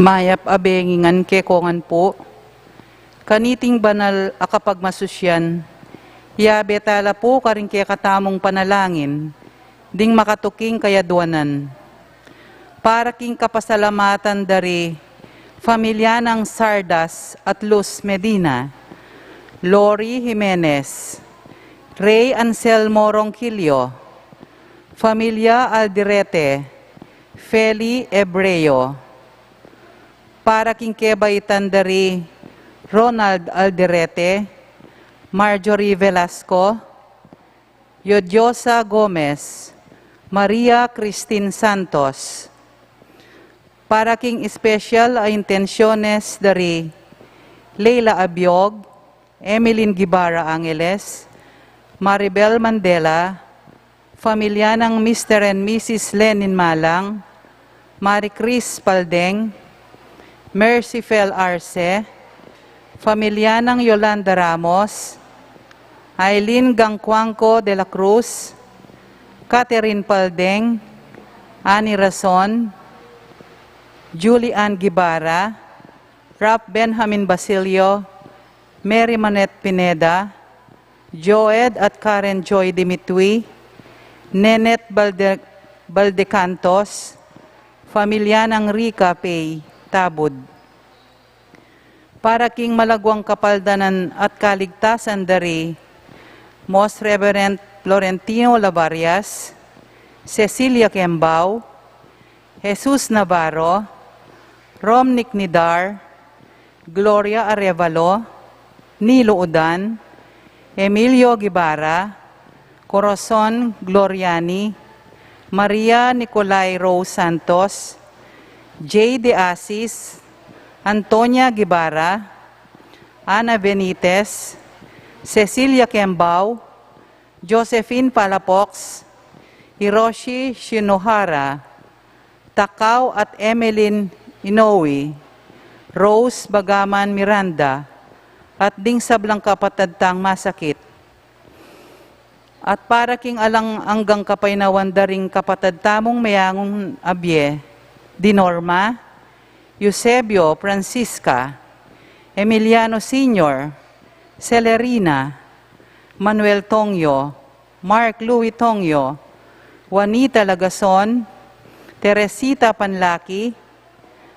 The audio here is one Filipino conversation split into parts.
Mayap abengingan kekongan po, kaniting banal akapagmasusyan, yabe tala po karing kaya katamong panalangin, ding makatuking kayadwanan. Para king kapasalamatan dari familya ng Sardas at Luz Medina, Lori Jimenez, Ray Anselmo Ronquillo, Familia Alderete, Feli Ebreo, para king kebaitan dari Ronald Alderete, Marjorie Velasco, Yodiosa Gomez, Maria Christine Santos, para king special a intenciones dari Leila Abiog, Emeline Guibarra Angeles, Maribel Mandela, familia ng Mr. and Mrs. Lenin Malang, Marie Chris Paldeng, Mercy Fel Arce, familia ng Yolanda Ramos, Aileen Gangcuangco de la Cruz, Catherine Paldeng, Annie Rason, Julie Ann Guibarra, Rap Benjamin Basilio, Mary Manette Pineda, Joed at Karen Joy Dimitwi, Nenet Baldecantos, familia ng Rica Pay, Tabud. Para king malagwang kapaldanan at kaligtasan dari Most Reverend Florentino Lavarias, Cecilia Kembao, Jesus Navarro, Romnick Nidar, Gloria Arevalo, Nilo Udan, Emilio Guibarra, Corazon Gloriani, Maria Nicolay Rose Santos, J. De Asis, Antonia Guibarra, Ana Benitez, Cecilia Kembao, Josephine Palapox, Hiroshi Shinohara, Takaw at Emeline Inoue, Rose Bagaman Miranda, at ding sablang kapatadtang masakit. At para king alang anggang kapaynawan daring kapatadtamong mayangong abye, Dinorma, Eusebio Francisca, Emiliano Sr., Celerina, Manuel Tongyo, Mark Louis Tongyo, Juanita Lagason, Teresita Panlaki,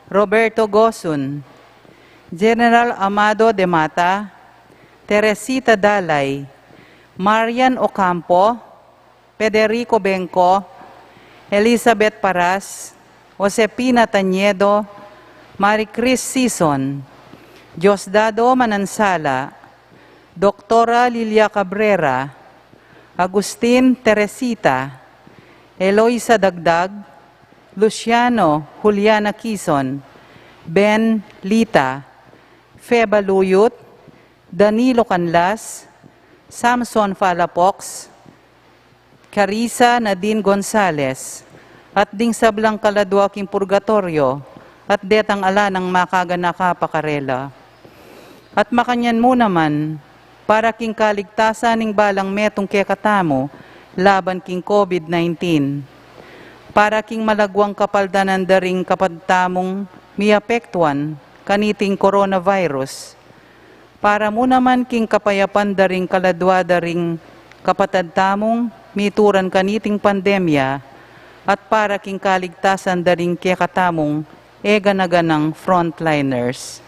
Roberto Gosun, General Amado de Mata, Teresita Dalay, Marian Ocampo, Federico Benco, Elizabeth Paras, Josepina Tañedo, Marie Chris Sison, Diosdado Manansala, Doktora Lilia Cabrera, Agustin Teresita, Eloisa Dagdag, Luciano Juliana Quizon, Ben Lita, Feba Luyut, Danilo Canlas, Samson Falapox, Carissa Nadine Gonzales, at ding sablang kaladwaking purgatorio, at detang ala ng makaganaka pakarela. At makanyan mo naman, para king kaligtasan ning balang metong kekatamo, laban king COVID-19. Para king malagwang kapaldanan daring kapadtamong miapektuan, kaniting coronavirus. Para mo naman king kapayapan daring kaladwa daring kapatadtamong mituran kaniting pandemya, at para king kaligtasan daring kekatamong eganaganang frontliners.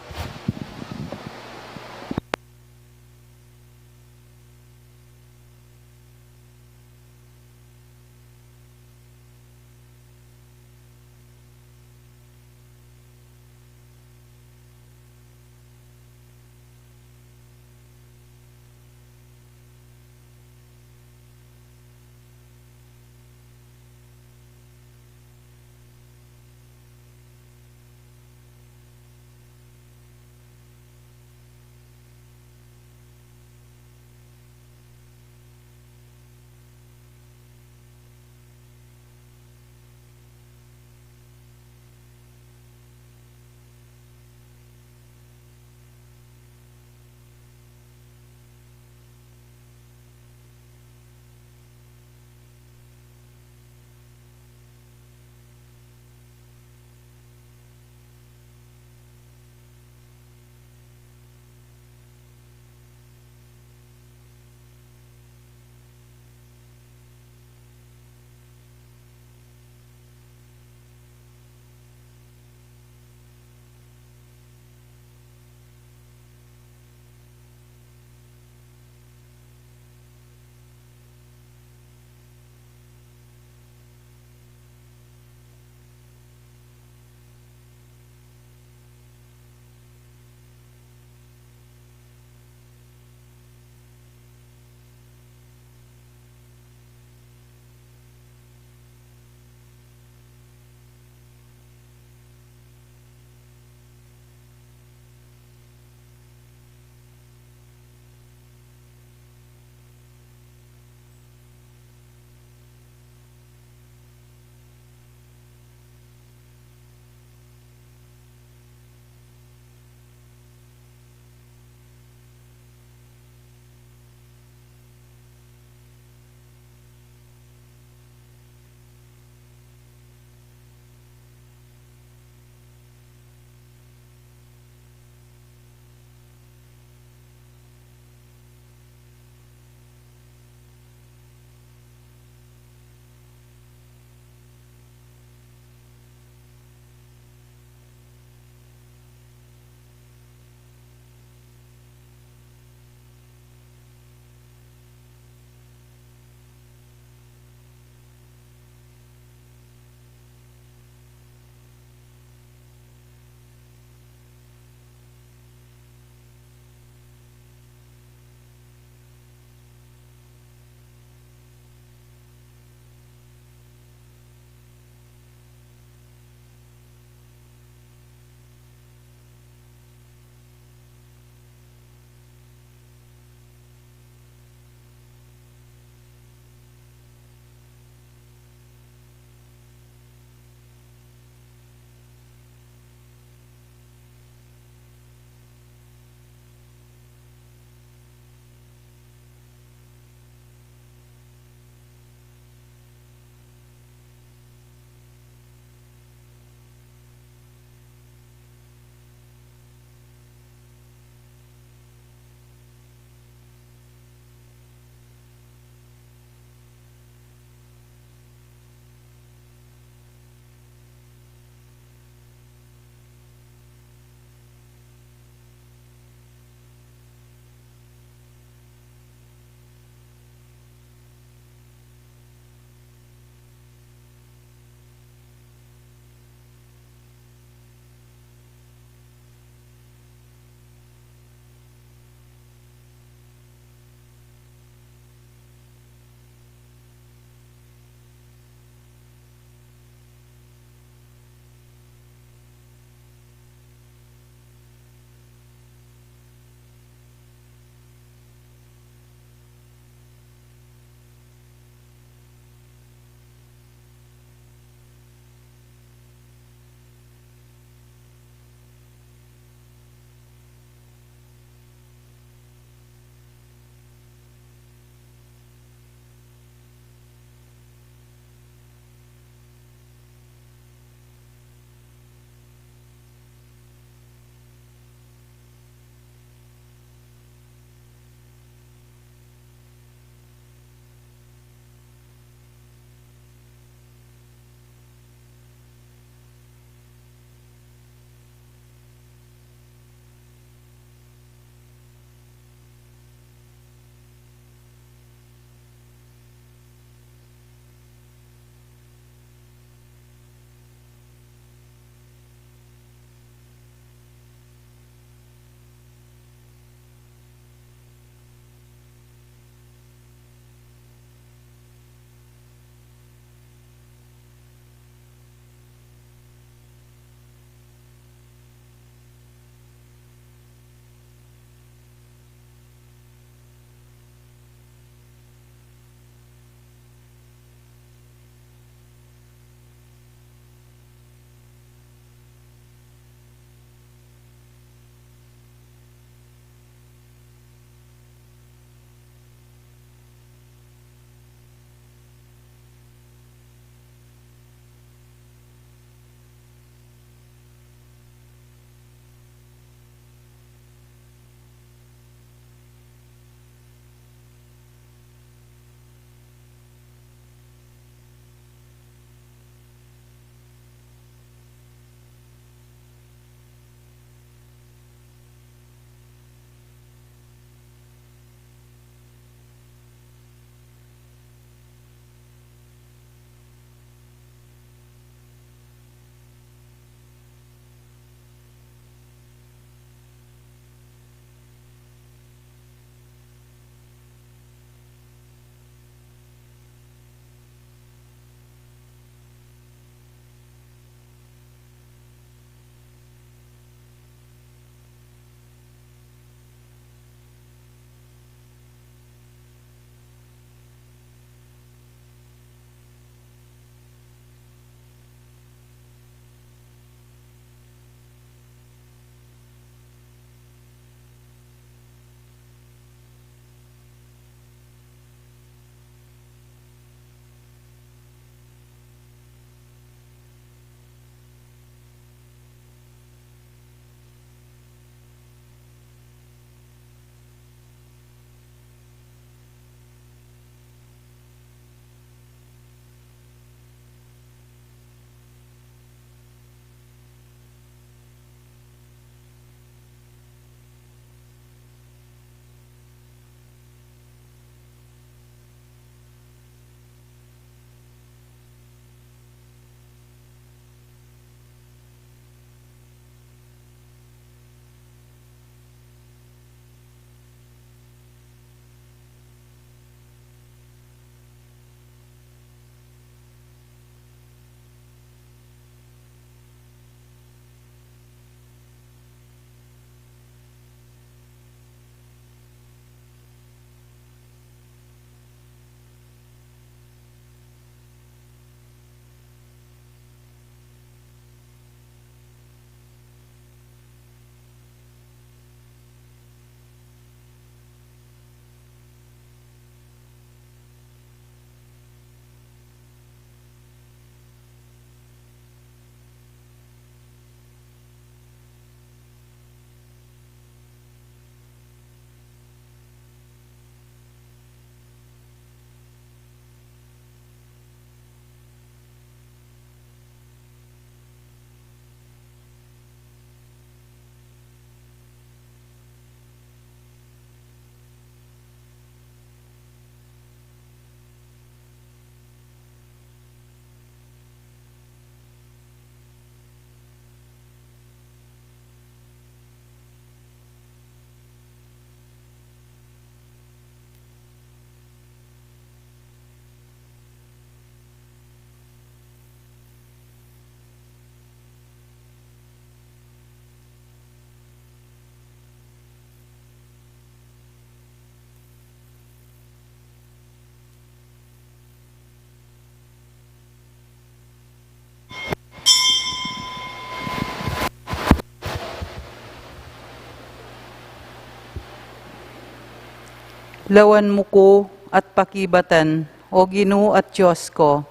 Lawan mo ko at pakibatan, o Ginoo at Diyos ko.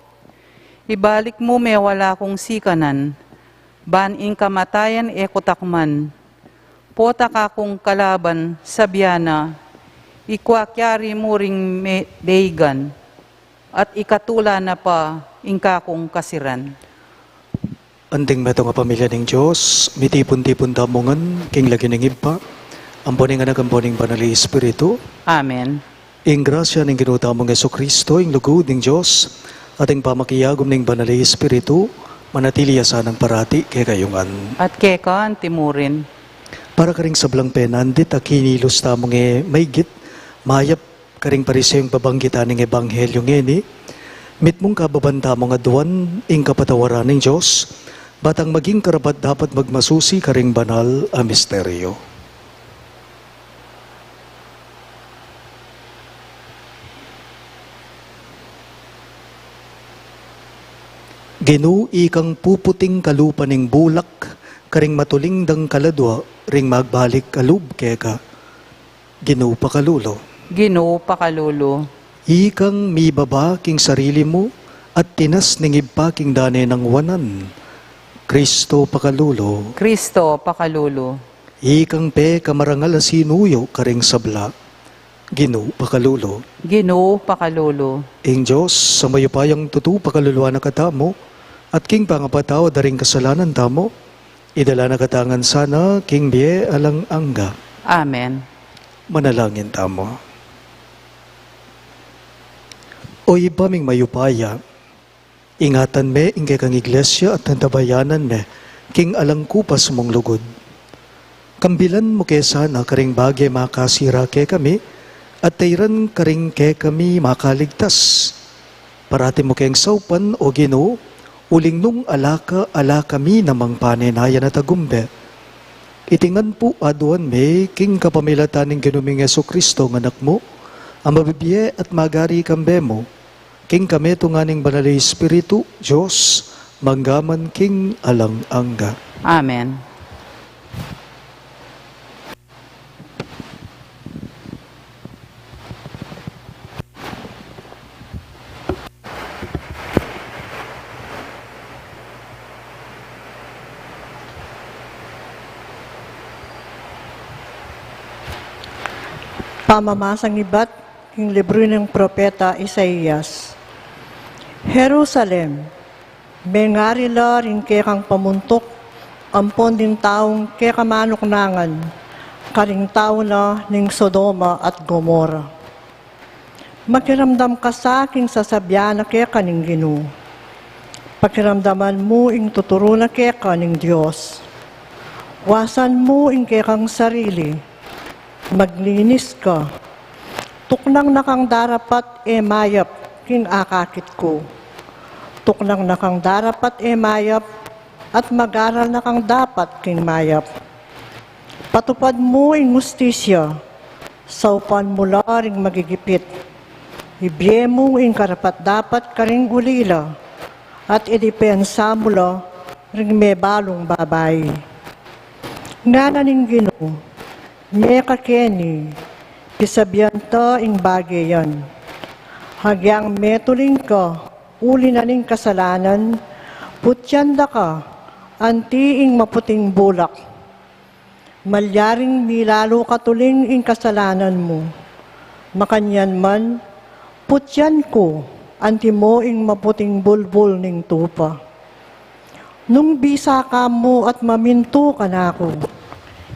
Ibalik mo may wala kong sikanan, baning kamatayan e kutakman. Pota ka kong kalaban sa biyana, ikwakyari mo ring deigan, at ikatula na pa ingka kong kasiran. Anding meto nga pamilya ng Diyos, mitipon-tipon tamongan, king lagi ng iba, amponing anak amponing banali Espiritu, Amen. ing grasya ng ginutamong Yeso Kristo, ing lugod ng Diyos, ating pamakiyagom ng banali Espiritu, manatili asanang parati kay kayungan. At keka antimurin. Para karing sablang penandit, akinilos tamong maygit, mayap karing parisayong babanggitan ng Ebanghelyo ngeni, mit mong kababanta mga duwan, ing kapatawaran ng Diyos, batang maging karapat dapat magmasusi karing banal a misteryo. Ginoo ikang puputing kalupa ning bulak, karing matuling dang kaladwa, ring magbalik kalub keka. Ginoo pakalulo. Ginoo pakalulu. Ikang mibaba king sarili mo, at tinas ning ibpa king dane ng wanan. Kristo pakalulo. Kristo pakalulu. Ikang pe kamarangal a sinuyo karing sabla. Ginoo pakalulo. Ginoo pakalulu. Ing Diyos, sa mayupayang tutu pakaluluwa na katamo, at king pangapatawa daring kasalanan tamo, idala na katangan sana, king biye alang angga. Amen. Manalangin tamo. O ibaming mayupaya, ingatan me, ingkay kang iglesia at tantabayanan me, king alang kupas mong lugod. Kambilan mo kay sana karing bagay makasira kay kami, at tayran karing kay kami makaligtas. Parati mo kayang saupan o Ginoo, uling nung ala kami namang panenaya na tagumbe. Itingan po aduan me, king kapamilatan ng ginuming Yeso Kristo ng anak mo, ang mabibiye at magari kambe mo, king kami tunganing banali Espiritu, Diyos, manggaman king alang angga. Amen. Pamamasang ibat, yung libro ng propeta Isaías. Jerusalem, mengarila rin kekang pamuntok, ampon din taong kekamanuknangan, karing tao na ning Sodoma at Gomora. Makiramdam ka sa aking sasabyan na keka ning Ginoo. Pakiramdaman mo ing tuturo na keka ning Diyos. Wasan mo ing kekang sarili. Maglinis ka. Tuknang nakang darapat mayap king akakit ko. Tuknang nakang darapat mayap at mag-aral nakang dapat king mayap. Patupad mo ing justisya, saupan mo laring magigipit. Ibiye mo ing karapat dapat karing ulila at idipensa mo la ring may balong babae. Nga na ning Ginoo, meka keni, pisabihan ta ing bagay yan. Hagyang metuling ka, uli na ning kasalanan, putyanda ka, anti ing maputing bulak. Malyaring milalo katuling ing kasalanan mo. Makanyan man, putyan ko, anti mo ing maputing bulbul ning tupa. Nung bisa ka mo at maminto ka na ako,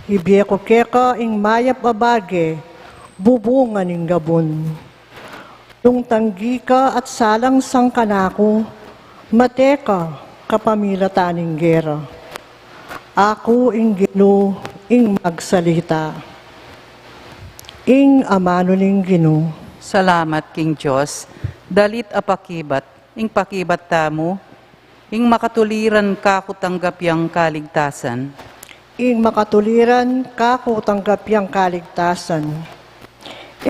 ibiye ko keka ing mayap abage, bubungan ing gabon. Nung tanggi ka at salang sang kanako, mateka kapamilataning gera. Ako ing Ginoo ing magsalita. Ing amano ning Ginoo. Salamat King Diyos, dalit apakibat, ing pakibat tamo, ing makatuliran ka kutanggap yang kaligtasan. Ing makatuliran kako tanggap yang kaligtasan.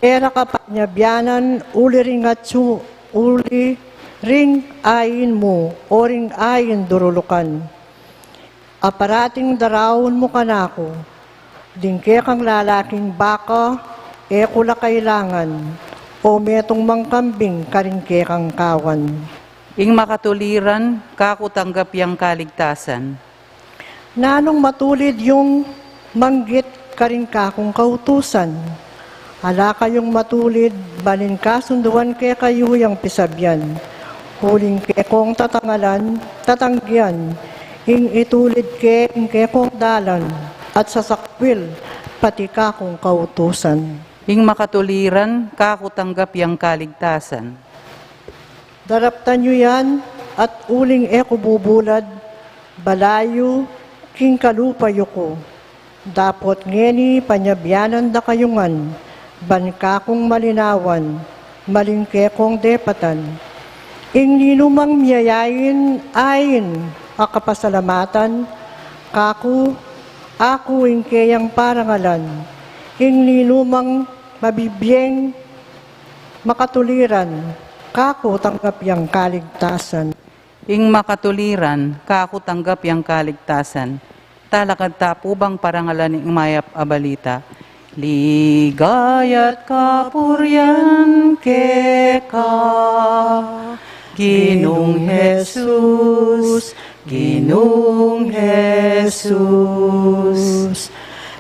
Era kapanyabyanan uli ring ayin mo o ring ayin durulukan. Aparating darawon mo kanako, dingke kang lalaking baka kula kailangan, o metong mangkambing karingkekang kawan. Ing makatuliran, kakutanggap yang kaligtasan. Nanong matulid yung manggit karingkakong kautusan. Ala kayong matulid, balin kasunduan kay kayo yung pisabyan. Huling ke kong tatanggian, ing itulid ke kong dalan, at sasakwil, pati ka kong kautusan. Ing makatuliran, kakutanggap yang kaligtasan. Daraptan nyo yan, at uling bubulad, balayo, king kalupayo ko. Dapot ngeni panyabyanan da kayungan, banka kong malinawan, malingke kong depatan. Ing ninumang miyayain ayin akapasalamatan, ako ing kayang parangalan. Ing ninumang mabibiyeng makatuliran, kako tanggap yang kaligtasan. Ing makatuliran, kakutanggap yang kaligtasan. Talakad tapubang parangalan ing mayap abalita. Ligayat kapuryan keka, Ginong Jesus, Ginong Jesus.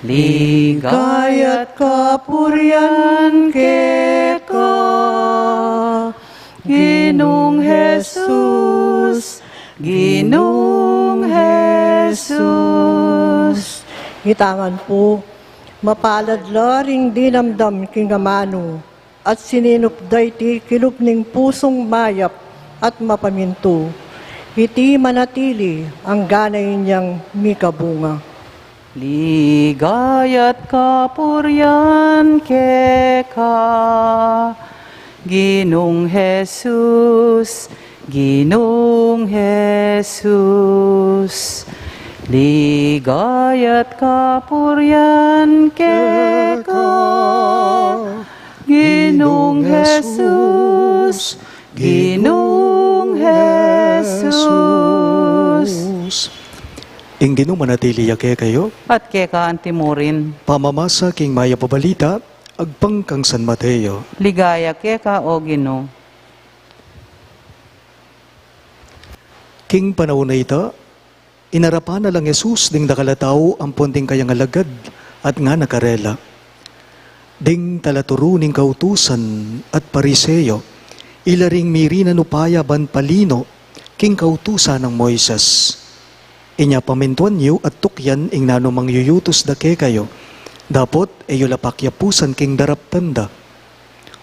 Ligayat kapuryan keka, Ginong Jesus, Ginong Jesus. Gitangan po, mapalad laring dinamdam kingamano, at sininupday ti kilupning pusong mayap at mapaminto. Iti manatili ang ganay niyang mikabunga. Ligayat kapuryan keka, Ginong Jesus, Ginong Jesus. Ligayat kapuryan keka, Ginong Jesus, Ginong Jesus. Ing ginumanatili yake kayo, At keka antimurin, pamamasa king maya pabalita, agpang kang San Mateo. ligaya keka o Ginoo. King panahon na ita, inarapan na lang Jesus ding dakalataw ang punting kayang alagad at nga nakarela. Ding talaturo ning kautusan at pariseyo, ilaring mirina nupaya ban palino, king kautusan ng Moises. Inya pamintuan niyo at tukyan ing nanumang yuyutos da ke kayo, dapot ayo lapakyapusan king daraptanda.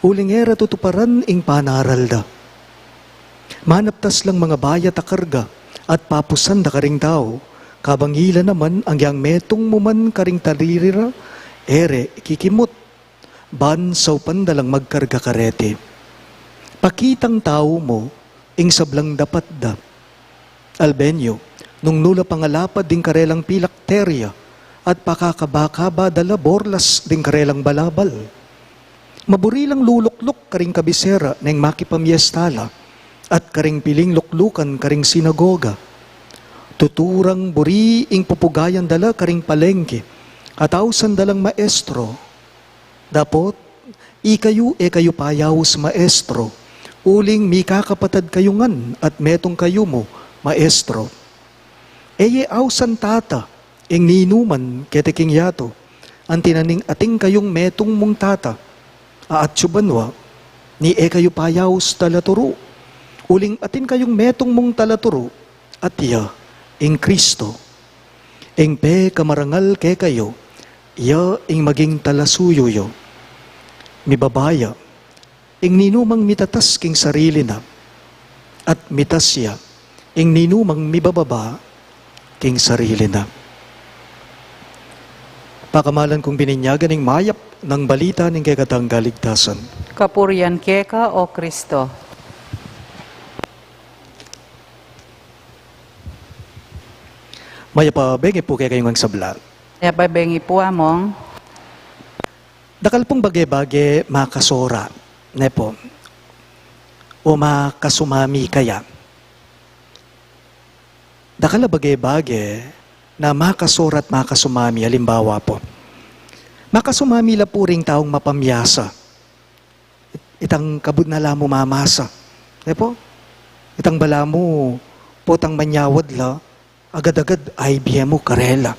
Uling era tutuparan ing panaral da. Manaptas lang mga bayat a karga at papusan da karing tao, kabangila naman ang yang metong muman karing taririra, ere kikimot, ban saw pandalang magkarga karete. Pakitang tao mo, ing sablang dapat da. Albenyo, nung nula pangalapad ding karelang pilakterya, at pakakabakaba dala borlas ding karelang balabal. Maburilang lulukluk karing kabisera neng makipamiestala, at karing piling luklukan karing sinagoga. Tuturang buri ing pupugayan dala karing palengke, at ausan dalang maestro. Dapot, kayo payawus maestro, uling mikakapatad kayungan at metong kayo mo, maestro. Eye ausan tata, ing ninuman keteking yato, ang tinaning ating kayong metong mong tata, aatsubanwa, ni kayo payawus talaturo, uling atin kayong metong mong talaturo, at iya, ing Kristo. Ing pe kamarangal ke kayo, iya ing maging talasuyoyo. Mibabaya, ing ninumang mitatas king sarili na, at mitasya, ing ninumang mibababa, king sarili na. Pakamalan kong bininyagan ng mayap ng balita ng kagatang kaligtasan. Kapuryan keka o Kristo. Maya pa, bengi po kaya kayong ang sabla. Ya babengi po among, Dakal pong bage-bage makasora, nepo, o makasumami kaya. Dakal bage-bage na makasora at makasumami, halimbawa po. Makasumamila po ring taong mapamyasa. Itang kabud na lamo mamasa. Po? Itang bala mo, potang manyawad la, agad-agad IBM mo karela.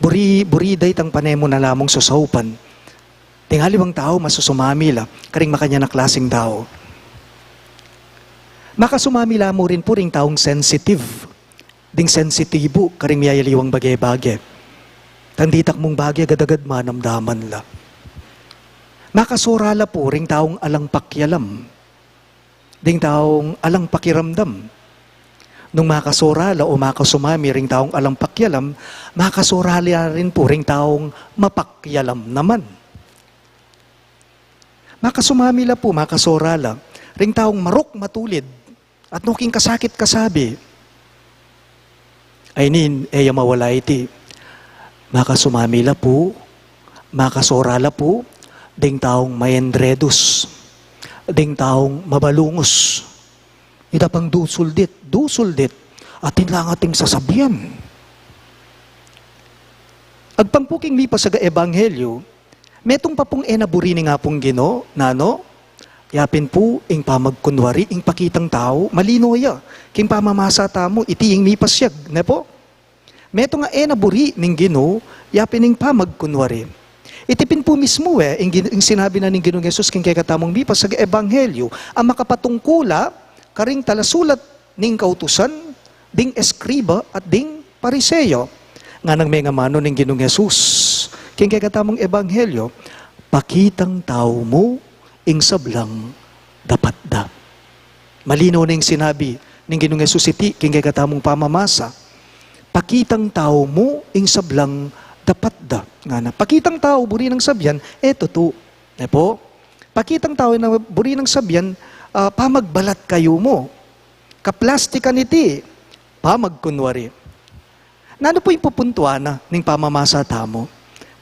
Buri day tang panemo na lamong susaupan. Tingali bang tao masusumamila, karing makanya na klaseng tao. Makasumamila mo rin po ring taong sensitive. Ding sensitibo, karing miyayaliwang bagay-bagay. Tanditak mong bagay, agad-agad manamdaman la. Makasurala po ring taong alang pakyalam. Ding taong alang pakiramdam. Nung makasurala o makasumami ring taong alang pakyalam, makasurala rin po ring taong mapakyalam naman. Makasumami la po, makasurala, ring taong marok matulid at nuking kasakit kasabi. Ay mawala iti. Makasumami la po, makasurala po, ding taong maendredos, ding taong mabalungos. Ita pang dusuldit, atin lang ating sasabihan. Agpangpuking lipas sa ebanghelyo, metong pa pong enaburi ni nga pong Ginoo, nano, yapin po, ing pamagkunwari, ing pakitang tao, malino ya, king pamamasa tamo, iti ing mipasyag, ne po? Meto nga enaburi ning Ginoo, yapin ing pamagkunwari. Itipin po mismo ing sinabi na ning Ginoong Yesus king kay katamong mipas sa ebanghelyo, ang makapatungkula, karing talasulat ning kautusan, ding eskriba at ding pariseyo. Nga nang may ngamano ning Ginoong Yesus, king kay katamong ebanghelyo, pakitang tao mo, ing sablang dapat da. Malinaw na yung sinabi ning Ginoong Yesus iti, king kay katamong pamamasa, pakitang tao mo, ing sablang dapat da. Nga na, pakitang tao, buri ng sabyan, eto to. Ne po? Pakitang tao na buri ng sabyan, pamagbalat kayo mo. Kaplastikan iti, pamagkunwari. Nano po yung pupuntuan na ning pamamasa tamo?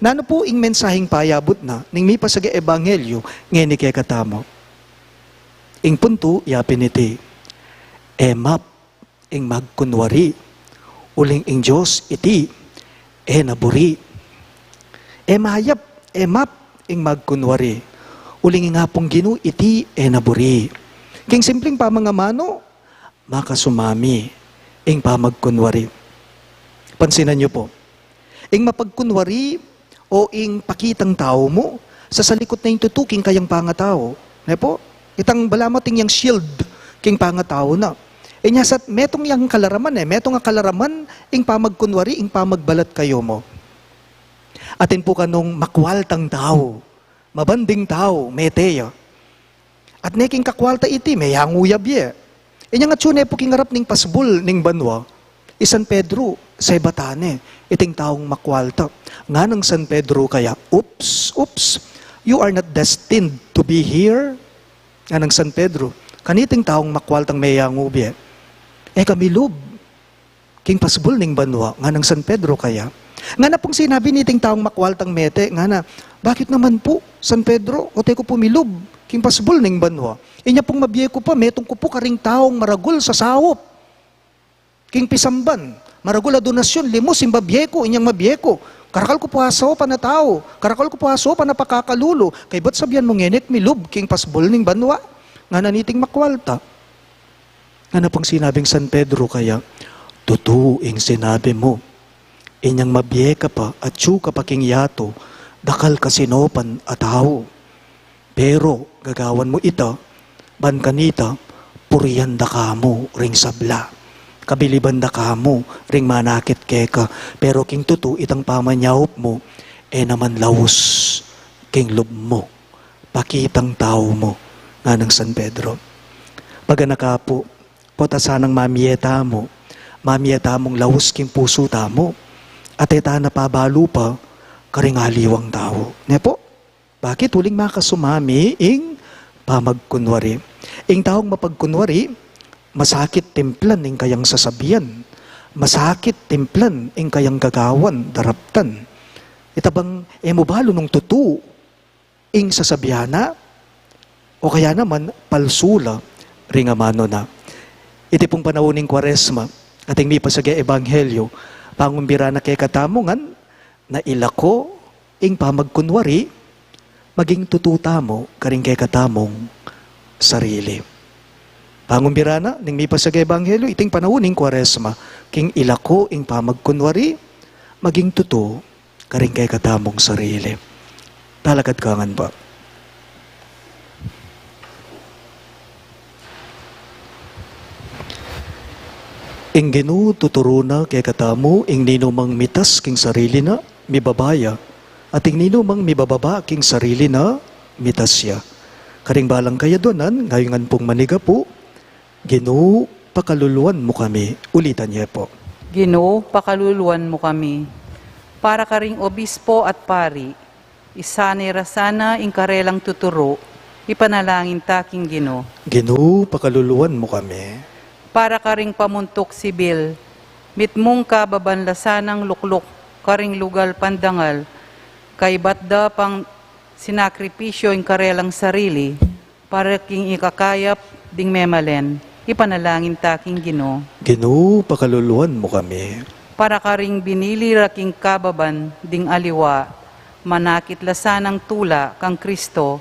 Nano po ing mensaheng payabot na ning mi pasag ebanghelyo ngeni kay katamo? Ing punto, yapin iti, emap, ing magkunwari, uling ing Diyos iti, naburi. Mayap, emap, ing magkunwari, uling ing hapong Ginoo iti, naburi. King simpleng pamangamano, makasumami, ing pamagkunwari. Pansinan niyo po, ing mapagkunwari o ing pakitang tao mo, sa salikot na yung tutuking kayang pangatao. Ne po? Itang balamating yung shield, king pangatao na. Inya sa metong yung kalaraman metong nga kalaraman, ing pamagkunwari, ing pamagbalat kayo mo. Atin po kanong makwaltang tao, mabanding tao, meteya. At neking kakwalta iti, may hanguyabye. Inya nga tsune po kingarap ning pasbul ning banwa, San Pedro, sa Batane, iting taong makwalta. Nga ng San Pedro kaya, oops, you are not destined to be here. Nga ng San Pedro, kaniting taong makwaltang may hangubye. Kami lub, king pasbul ning banwa, nga ng San Pedro kaya. Nga na pong sinabi niting taong makwaltang mete, nga na, bakit naman po, San Pedro, o teko pumilub, king pasbul ning banwa. Inya pong mabiye ko pa, metong ko po karing taong maragul sa sawop. King pisamban, maragul a donasyon, limos, imbabiye ko, inyang mabiye ko. Karakal ko po asaw pa na tao, karakal ko po asaw pa na pakakalulo. Kay ba't sabihan mo ngenek milub, king pasbul ning banwa, nga naniting makwalta. Nga na pong sinabing San Pedro kaya, tutuing sinabi mo, inyang mabiye ka pa at ka pa king yato, dakal kasinopan at tao. Pero gagawan mo ita, ban kanita, puriyanda ka mo ring sabla. Kabilibanda ka mo ring manakit keka. Pero king tutu itang pamanyawop mo, naman laos king lub mo. Pakitang tao mo nga ng San Pedro. Pag nakapo, pota sanang mamiyeta mong laos king puso tamo. At ita na pabalo pa, karingaliwang tao. Ne po? Bakit? Huling makasumami, ing pamagkunwari. Ing taong mapagkunwari, masakit timplan ing kayang sasabihan. Masakit timplan ing kayang gagawan, daraptan. Itabang emobalo nung tutu, ing sasabihana, o kaya naman, palsula, ringamano na. Iti pong panawoning Kwaresma, ating mi pasagay ebanghelyo, pangumbira na kay katamungan, na ilako, ing pamagkunwari, maging tututa mo karing kay katamong sarili. Pangumbirana, ning mi pasagay Ebanghelyo, iting panahon ning Kwaresma, king ilako ing pamagkunwari, maging tuto karing kay katamong sarili. Talagad kangan ba? Ing Ginoo tuturuna kay katamu ing ninumang mitas king sarili na mibabaya at ing ninumang mibababa king sarili na mitasya. Karing balang kayadonan ngayongan pong maniga po, Ginoo pakaluluan mo kami. Ulitan niya po. Ginoo, pakaluluan mo kami. Para karing obispo at pari, isanay rasana ing karelang tuturo, ipanalangin taking Ginoo. Ginoo pakaluluan mo kami. Para karing pamuntok sibil, mitmong kababanlasanang luklok, karing lugal pandangal, kay batda pang sinakripisyo ing karelang sarili, para king ikakayap ding memalen, ipanalangin taking Ginoo. Ginoo pakaluluan mo kami. Para karing binili raking kababan ding aliwa, manakit lasanang tula kang Kristo,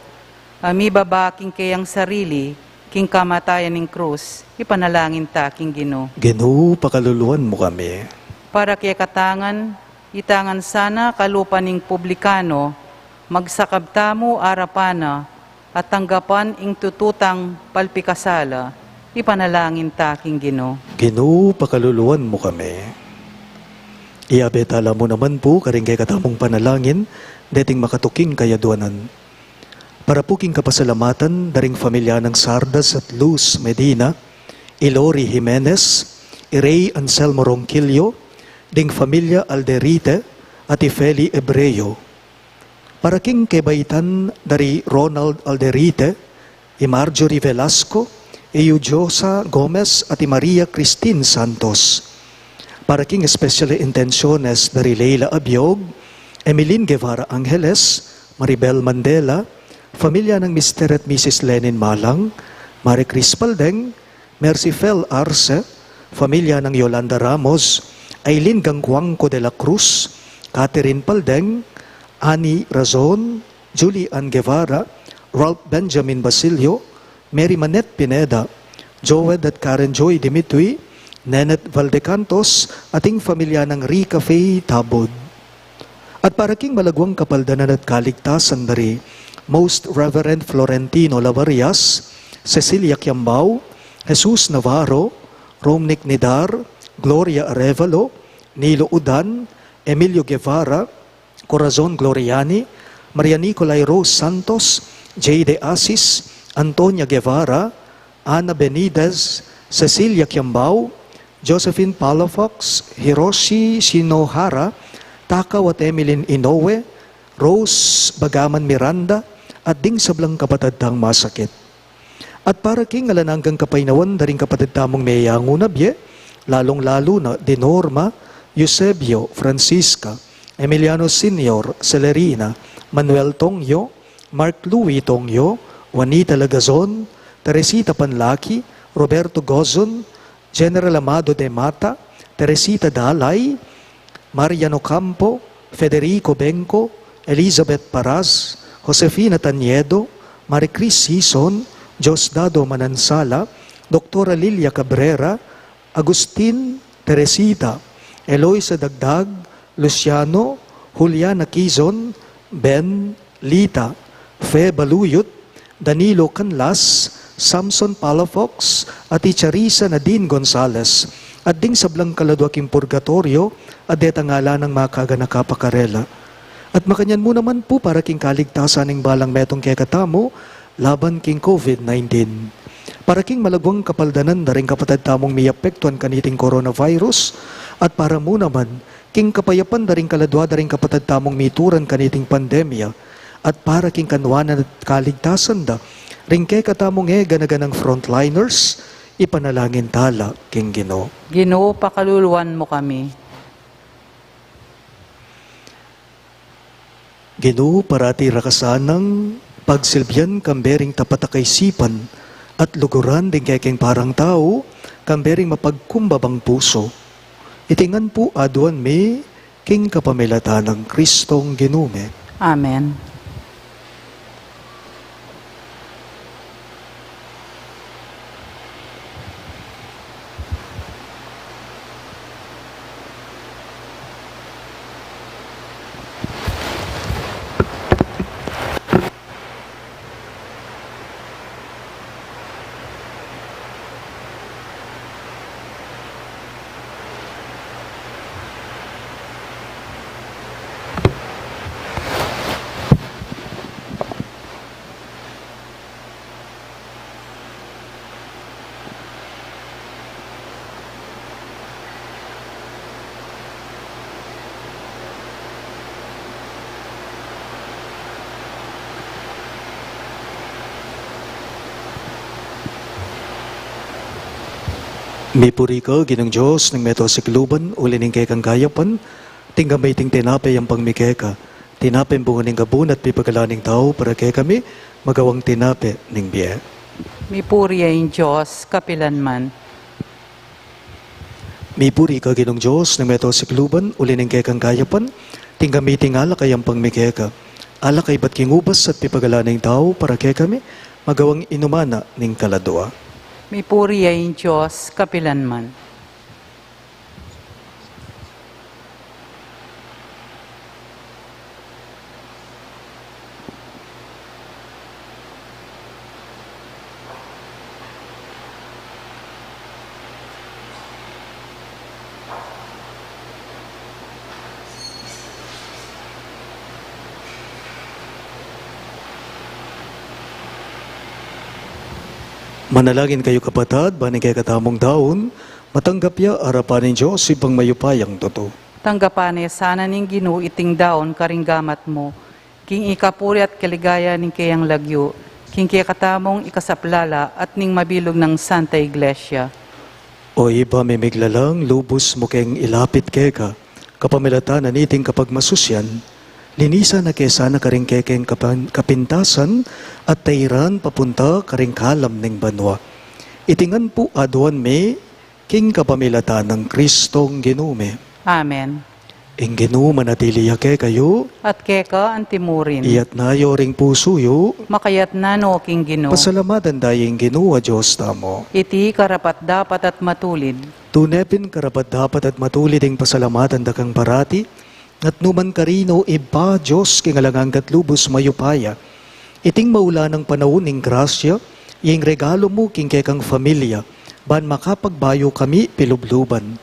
amibabaking kayang sarili, king kamatayan ning krus, ipanalangin taking Ginoo. Ginoo pakaluluan mo kami. Para kay katangan, itangan sana kalupan ning publikano, magsakabtamo arapana, at tanggapan ing tututang palpikasala, ipanalangin taking Ginoo. Ginoo pakaluluan mo kami. Iabetala mo naman po karing kay katamong panalangin, dating makatuking kayaduanan. Para po king kapasalamatan, daring familya ng Sardas at Luz Medina, Ilori Jimenez, Irey Anselmo Ronquillo, ding familya Alderite at Ifeli Ebreo. Para king kebaitan dari Ronald Alderite, Marjorie Velasco, Eugiosa Gomez at Maria Christine Santos. Para king especially intenciones dari Leila Abiog, Emeline Guevara Angeles, Maribel Mandela, familia ng Mr. at Mrs. Lenin Malang, Marie Cris Paldeng, Mercy Fel Arce, familia ng Yolanda Ramos, Aileen Gangguangco de la Cruz, Catherine Paldeng, Annie Razon, Julie Ann Guevara, Ralph Benjamin Basilio, Mary Manette Pineda, Joed at Karen Joy Dimitri, Nenet Valdecantos, ating familia ng Rica Faye Tabod. At para king malagwang kapaldanan at kaligtasan dari Most Reverend Florentino Lavarias, Cecilia Quiambao, Jesus Navarro, Romnick Nidar, Gloria Arevalo, Nilo Udan, Emilio Guevara, Corazon Gloriani, Maria Nicolay Rose Santos, J. De Asis, Antonia Guevara, Ana Benitez, Cecilia Quiambao, Josephine Palafox, Hiroshi Shinohara, Takaw at Emeline Inoue, Rose Bagaman Miranda, at ding sablang kapatid tang masakit. At para king alananggang kapainawan daring kapatid tamong mayango na bye, lalong-lalo na Dinorma, Eusebio, Francisca, Emiliano Senior, Celerina, Manuel Tongyo, Mark Louis Tongyo, Juanita Lagazon, Teresita Panlaki, Roberto Gozon, General Amado de Mata, Teresita Dalay, Mariano Campo, Federico Benco, Elizabeth Paraz, Josefina Taniedo, Maricris Sison, Diosdado Manansala, Dr. Lilia Cabrera, Agustin Teresita, Eloisa Dagdag, Luciano, Juliana Quizon, Ben, Lita, Fe Baluyot, Danilo Canlas, Samson Palafox, at Charissa Nadine Gonzales, at ding sablang kaladwaking purgatorio, at detangala ng makaga nakapakarela. At makanyan mo naman po para king kaligtasan ng balang metong kay katamo, laban king COVID-19. Para king malagwang kapaldanan na rin kapatid tamong miapektuan kaniting coronavirus, at para mo naman, king kapayapan na rin kaladwa na rin kapatid tamong mituran kaniting pandemya, at para king kanwanan at kaligtasan da, rin kay katamong ganaganang frontliners, ipanalangin tala king Ginoo. Ginoo, pakaluluan mo kami. Ginoo parati rakasanang pagsilbihan kambering tapatakaisipan at luguran din kay king parang tao kambering mapagkumbabang puso. Itingan po aduan me king kapamilatan ng Kristong Ginume. Amen. Mipuri ka, ginang Diyos, ng meto si Kluban, ulining kay kang gayapan, tinggamay ting tinapay ang pangmikeka, tinapay bunga ning gabun at pipagalaning tao para kay kami, magawang tinape ning biye. Mipuri ang Diyos, kapilanman. Mipuri ka, ginang Diyos, ng meto si Kluban, ulining kay kang gayapan, tinggamay ting alak ay ang pangmikeka, alak ay ba't kingubas at pipagalaning tao para kay kami, magawang inumana ning kaladua. Mipuri ang Diyos, kapilanman. Manalangin kayo kapatid, baning kay katamong daon, matanggap ya arapan ng Diyos ipang mayupayang totoo. Tanggapane sana ning Ginoo iting daon karinggamat mo, king ikapuri at kaligaya ning kayang lagyo, king kaya katamong ikasaplala at ning mabilog ng Santa Iglesia. O iba may miglalang, lubos mo keng ilapit keka, kapamilatan na niting kapag masusyan, linisa na kesa na karing kekeng kapintasan at tairan papunta karing kalam ning banwa. Itingan po aduan me, king kapamilatan ng Kristong ginume. Amen. Ing ginuman at iliyake kayo, At keka ang timurin, iyat na yoring pusuyo, makayat na no king Ginoo. pasalamatan dayeng ginuwa Diyos tamo. Iti karapat dapat at matulid, Tunepin karapat dapat at matulid ang pasalamatan dakang parati, at numan karino iba Diyos kingalangang katlubos mayupaya. Iting maula ng panahon ng grasya, iyeng regalo mo king kekang familia, ban makapagbayo kami pilubluban.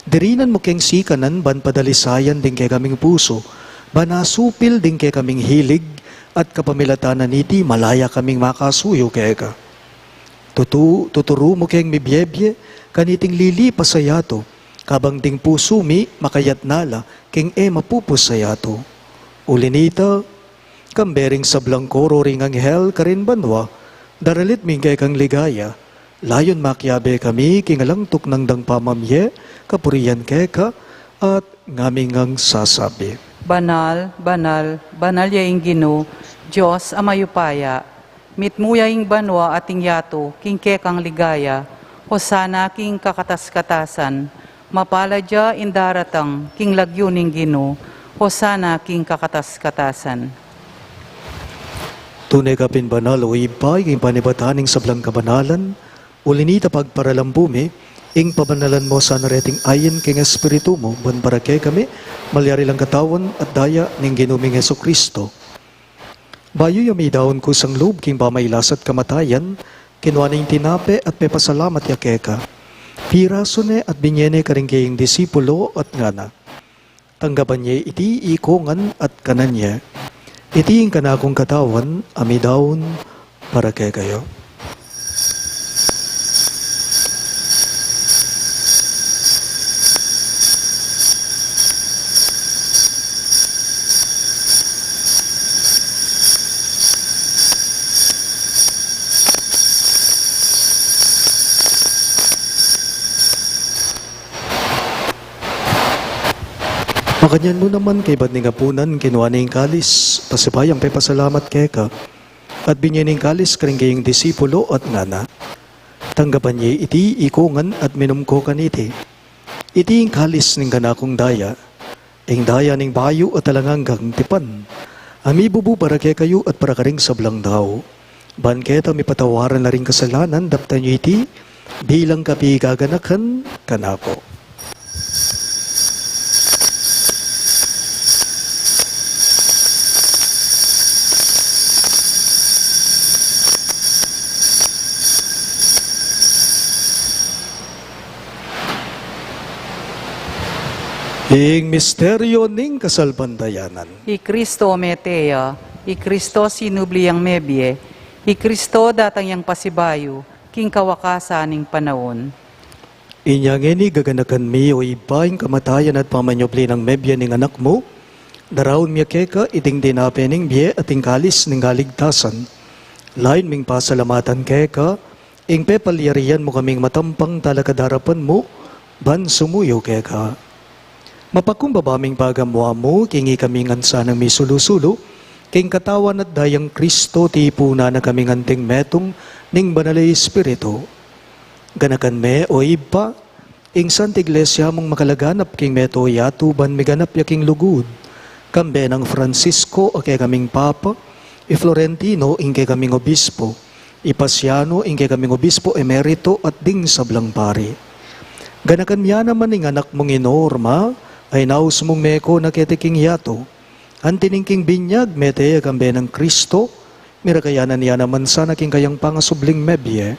Dirinan mo keng sikanan ban padalisayan din kay kaming puso, ban nasupil din kay kaming hilig, at kapamilatanan niti malaya kaming makasuyo keka. Tuturo mo keng mibyebye, kaniting lilipas sa yato, kabang ding puso mi makayat nala, king mapupos sa yato. Ulinita, kambering sa blangkoro ring anghel karin banwa, daralit mingkay kang ligaya, layon makyabe kami, kingalangtok ng dang pamamye, kapuriyan keka, at ngaming ang sasabi. banal, banal, banal yaing Ginoo, Diyos amayupaya, mitmuyaing banwa ating yato, king kekang ligaya, hosana king kakatas-katasan, mapaladya indaratang, king lagyuning Ginoo, hosana king kakatas-katasan. Tunay ka pinbanal o ibay, ing panibataning sablang kabanalan, ulinita pagparalambumi, ing pabanalan mo sa nareting ayin king espiritu mo, ban para kay kami, malyari lang katawan at daya ning ginuming Heso Kristo. Bayo yami daon ko sang loob king pamaylas at kamatayan, kinuha ning tinape at may pasalamat ya keka. Piraso ne at binyene karing kaying disipulo at ngana. Tanggapan niya iti ikongan at kanan niya. Iti yung kanakong katawan, amidaon para kay kayo. Makanyan mo naman kay ba't ningapunan, kinuha na yung kalis, pasibayang pay pasalamat keka, at binyan yung kalis karing kayong disipulo at ngana. Tanggapan niya iti ikongan at minumko kaniti. Iti yung kalis ning kanakong daya, ing daya ning bayo at talanganggang tipan, Amibubu para kay kayo at para karing sablang daw. Ban keta mi patawaran na rin kasalanan dapta nyo iti bilang kapi gaganakan kanako. Ing misteryo ning kasalbandayanan. I Kristo meteya, I Kristo sinubliang mebye, I Kristo datang yang pasibayo, king kawakasaning panahon. Inyang ini gaganakan mi o ibaing kamatayan at pamanyobli ng mebya ning anak mo, darawon miya keka iting dinape ning biye at kalis ning galigtasan. Lain ming pasalamatan keka, ing pepalyarian mo kaming matampang talakadarapan mo, ban sumuyo keka. Mapakumbabaming pagamwa mo, kingi kaming ansa ng misulusulo, king katawan at dayang Kristo tipuna na kaming anting metong ning banalay espiritu. Ganakan me o iba, ing Santa Iglesia mong makalaganap king meto yato ban miganap yaking lugud. Kambe ng Francisco o kay kaming Papa, i Florentino ing kay kaming Obispo, i Pasiano ing kay kaming Obispo Emerito at ding sablang pari. Ganakan miya naman ing anak mong inorma, ay naus mong meko na ketiking yato. Antiningking binyag mete kambe ng Kristo, mirakayanan niya naman sana king kayang pangasubling mebye.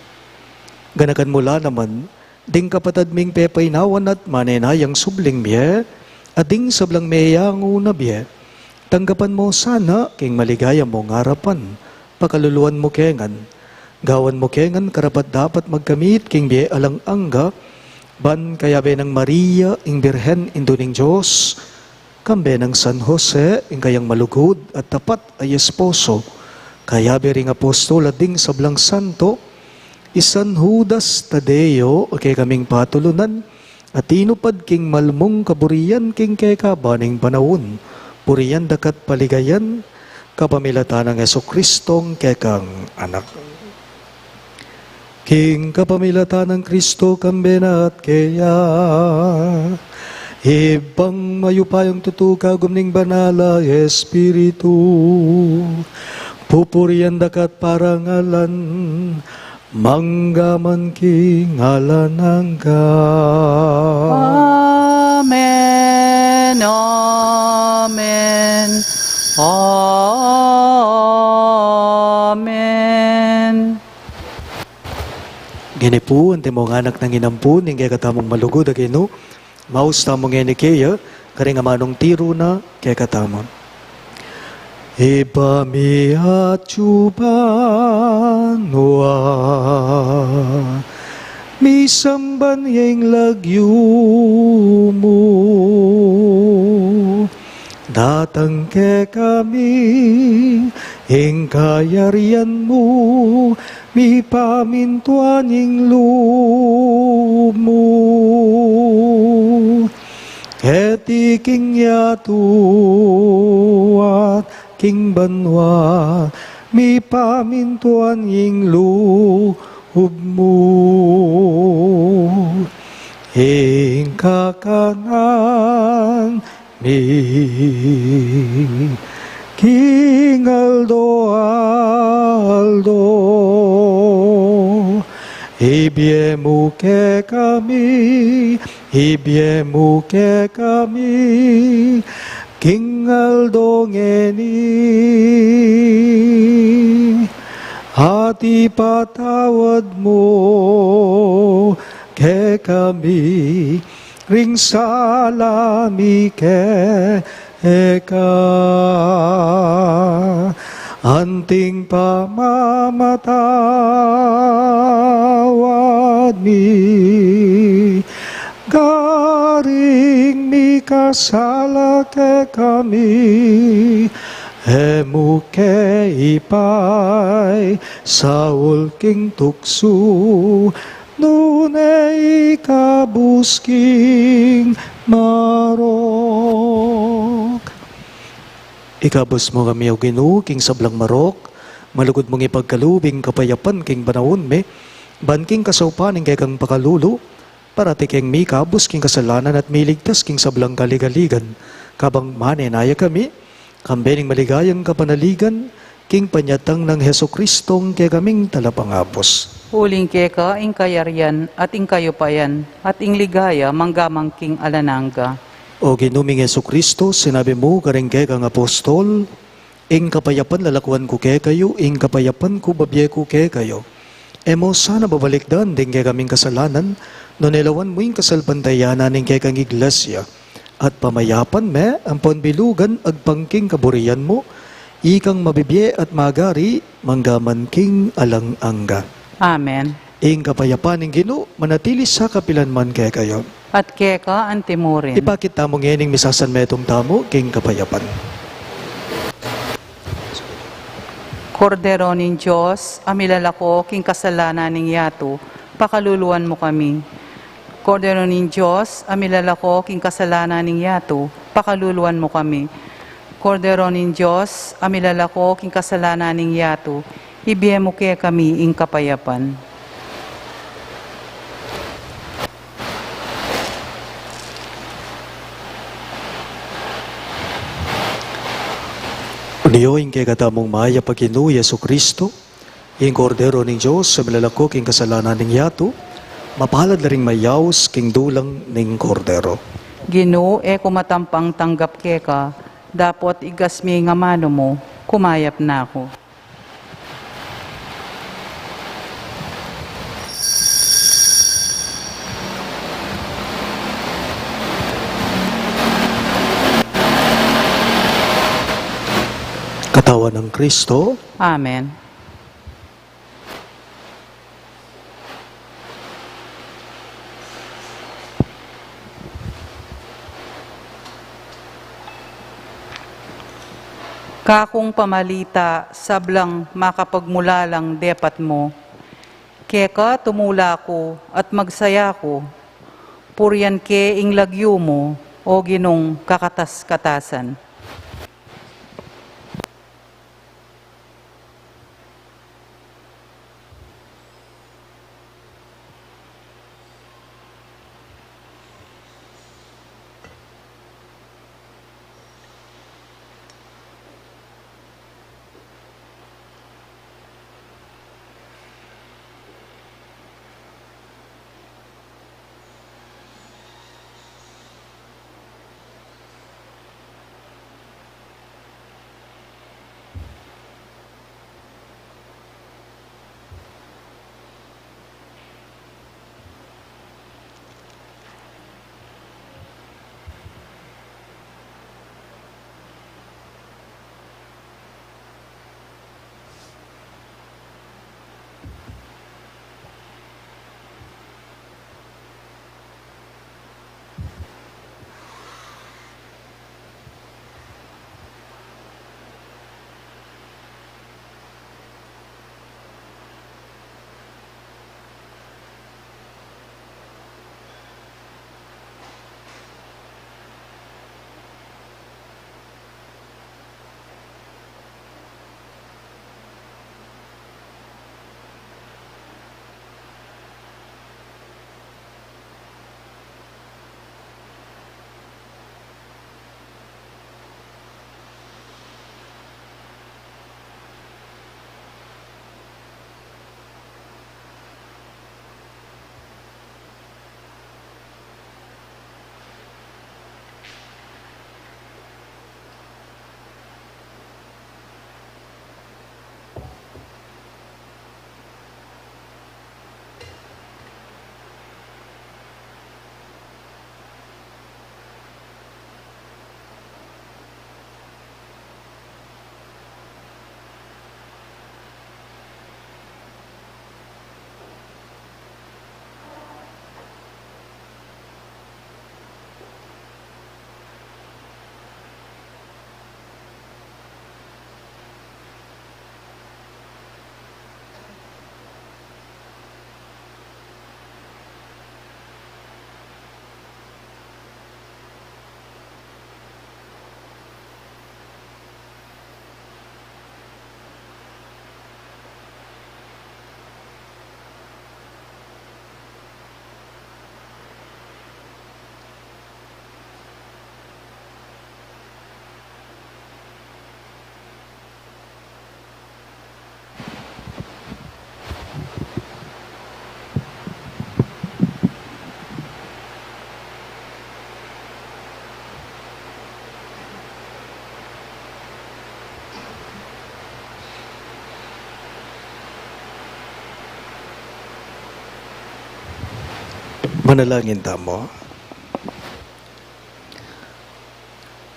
Ganakan mula naman, ding kapatad ming pepaynawan at manenayang subling miye, at ding sablang meyang una biye. Tanggapan mo sana king maligaya mo ngarapan, pakaluluan mo kengan. Gawan mo kengan karapat dapat magkamit king biye alang angga, ban kaya be ng Maria, ing Birhen, induning Diyos, kambe ng San Jose, ing kayang malugod at tapat ay esposo, kaya be ring apostol at ding sablang santo, isan Judas Tadeo, o kay kaming patulunan, at inupad king malmong kaburiyan king kay kabaning panahon, puriyan dakat paligayan, kapamilatan ng Jesucristong kekang anak. King kapamilatan ng Kristo kambena at kaya, ibang mayupayang tutuka gumning banala Espiritu, pupurian dakat parangalan, manggaman king alanangga. Amen, Amen, Amen. Gini po, ante mong anak ng inampun, hindi katamong malugod, agino, maus tamong ngeni kaya, karing amanong tiro na, kaya katamang. Iba mi atsubanwa, mi samban yung lagyo mo, datang ke kami, ing kayarian mo, mi pamintuan ing loob mo. Etiking yato at king banwa, mi pamintuan ing loob mo. Ing kakanan mi King Aldo, ibiemu ke kami, King Aldo ngeni, hati patawad mo ke kami, ring salami ke eka, anting pamamatawad mi, garing mi kasala ke kami, emu ke ipay, saul king tuksu, nunay kabusking marok. Ikabos mo kami o Ginoo king sablang marok, malugod mong ipagkalubing kapayapan king banawon me, ban king kasaupaning kay kang pakalulo, parati king mi kabos king kasalanan at miligtas king sablang kaligaligan, kabang manenaya kami, Kambening maligayang kapanaligan, king panyatang ng Heso Kristong kay kaming talapangapos. Uling keka ing kayaryan at ing kayupayan at ing ligaya manggamangking alanangga. O ginuming Heso Kristo, sinabi mo karing kay kang apostol, ing kapayapan lalakwan ko kay kayo, ing kapayapan ko babye ko kay kayo. Emo sana babalikdan din kay kaming kasalanan, no nilawan mo yung kasalbantayanan ning kay kang iglesia. At pamayapan me, ang panbilugan agpangking kaburian mo, ikang mabibye at magari, manggaman king alang-angga. Amen. Ing kapayapan ng Ginoo, manatili sa kapilanman kay kayo. At keka ang timurin. Ipakita mo ngayon misasan metong tamo, king kapayapan. Kordero ning Diyos, amilalako king kasalanan ning yato, pakaluluan mo kami. Kordero ning Diyos, amilalako king kasalanan ning yato, pakaluluan mo kami. Kordero ning Diyos, amilalako king kasalanan ning yato, ibiye mo kaya kami ing kapayapan. Uniyo ing kay katamong maya paginu Yesu Kristo, ing kordero ning Diyos, sa milalako king kasalanan ning yato, mapalad na ring mayaws king dulang ning kordero. Ginoo e kumatampang tanggap keka, dapot igasmi nga mano mo, kumayap na ako. Katawan ng Kristo, Amen. Kakong pamalita, sablang makapagmulalang depat mo. Keka tumula ko at magsaya ko. Puryan ke ing lagyo mo, o ginong kakatas-katasan. Manalangin tamo.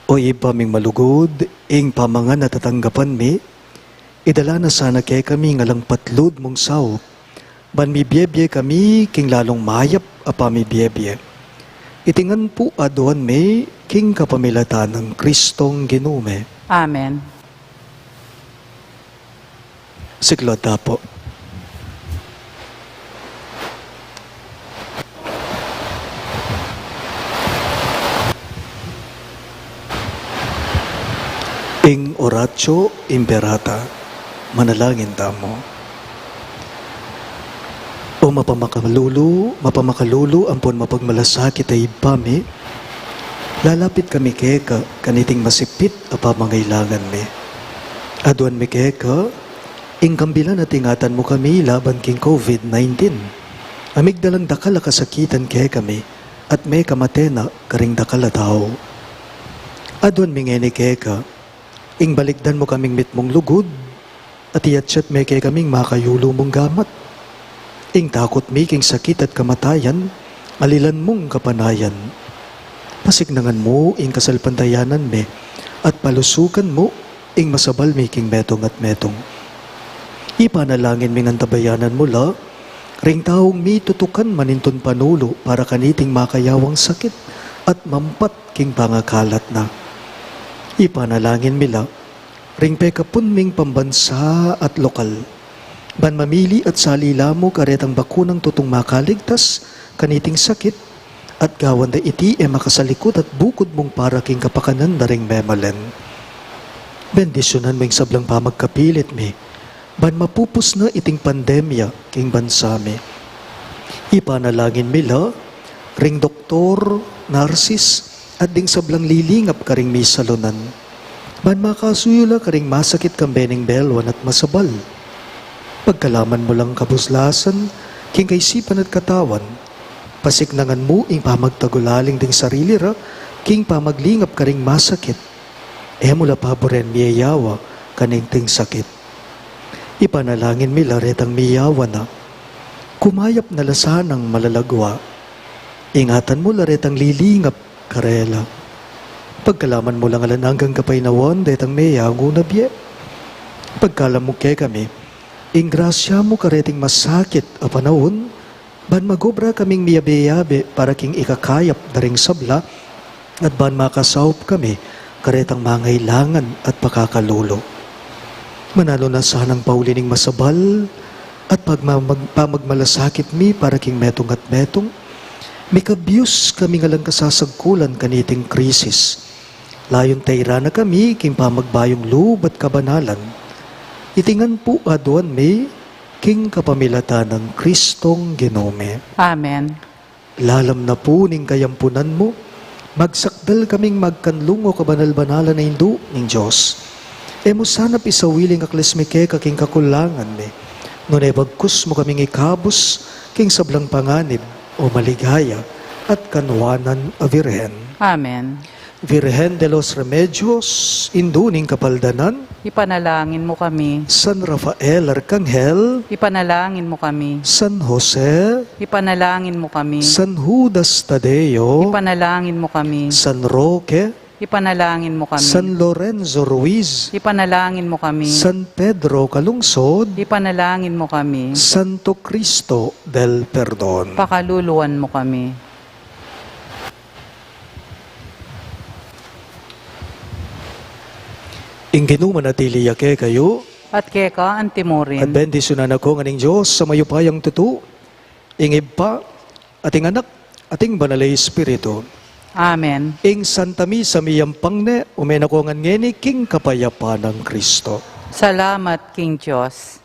O ipaming malugod, ing pamangan na tatanggapan mi, idala na sana kay kami ngalang patlod mong sao, ban mi biyebye kami king lalong mayap apa mi biyebye. Itingan po aduan mi king kapamilatan ng Kristong Ginume. Amen. Siklod po. Ing oratio imperata, manalangin tamo. O mapamakalulu, ampon mapagmalasakit ay ipami, lalapit kami keka, kaniting masipit apa mangailangan mi. Aduan mi keka, ing kambilan at ingatan mo kami laban king COVID-19. Amigdalang dakala kasakitan kaya kami, at may kamatena karing dakala tao. Aduan mi ngeni keka, ing balikdan mo kaming mitmong lugod, at iyatsat may kay kaming makayulo mong gamat. Ing takot mi king sakit at kamatayan, alilan mong kapanayan. Pasignangan mo ing kasalpantayanan me, at palusukan mo ing masabal mi king metong at metong. Ipanalangin mi ng tabayanan mo la, ring taong mi tutukan maninton panulo para kaniting makayawang sakit at mampat king pangakalat na. Ipanalangin mila, ring pekapun ming pambansa at lokal. Ban mamili at salila mo karetang bakunang tutong makaligtas, kaniting sakit, at gawan da iti makasalikot at bukod mong para king kapakanan na ring memalen. Bendisyonan ming sablang pamagkapilit mi, ban mapupus na iting pandemya king bansa mi. Ipanalangin mila, ring doktor, narsis, at ding sablang lilingap karing misalunan. Ban makasuyula karing masakit kang bening belwan at masabal. Pagkalaman mo lang kabuslasan, king kaisipan at katawan, pasignangan mo ing pamagtagulaling ding sarili ra, king pamaglingap karing masakit. Mula paboren miyayawa kaning ting sakit. Ipanalangin mi laretang miyawa na, kumayap na lasanang malalagwa. Ingatan mo laretang lilingap karela. Pagkalaman mo lang alan hanggang kapaynawan, detang meyango na biye. Pagkalam mo kay kami, ing grasya mo kareting masakit a panahon, ban magobra kaming miyabe-yabe para king ikakayap na ring sabla, at ban makasawp kami karetang mangailangan at pakakalulo. Manalo na sanang paulining masabal, at pamagmalasakit mi para king metong at metong, mikabiyos kami nga lang kasasagkulan kaniting krisis. Layon tayra na kami, king pamagbayong loob at kabanalan. Itingan po aduan may, king kapamilatan ng Kristong Ginume. Amen. Lalam na po ning kayampunan mo, magsakdal kaming magkanlungo kabanal-banalan na hindu ning Diyos. Mo sanap isawiling aklismike kaking kakulangan me, nunay bagkus mo kaming ikabos, king sablang panganib, o maligaya at kanwanan a Virhen. Amen. Virhen de los Remedios, induning kapaldanan, Ipanalangin mo kami. San Rafael Arcangel, Ipanalangin mo kami. San Jose, Ipanalangin mo kami. San Judas Tadeo, Ipanalangin mo kami. San Roque, Ipanalangin mo kami. San Lorenzo Ruiz, Ipanalangin mo kami. San Pedro Calungsod, Ipanalangin mo kami. Santo Cristo del Perdon. Pakaluluwan mo kami. Inginu manatili yake kayo, At keka ang at timurin. bendisyonan ako nganing Diyos sa mayupayang tutu, ingib pa, ating anak, ating banalay Espiritu. Amen. Ing Santa Misa miyampang ne, umenako nga ngeni king kapayapa ng Kristo. Salamat, King Diyos.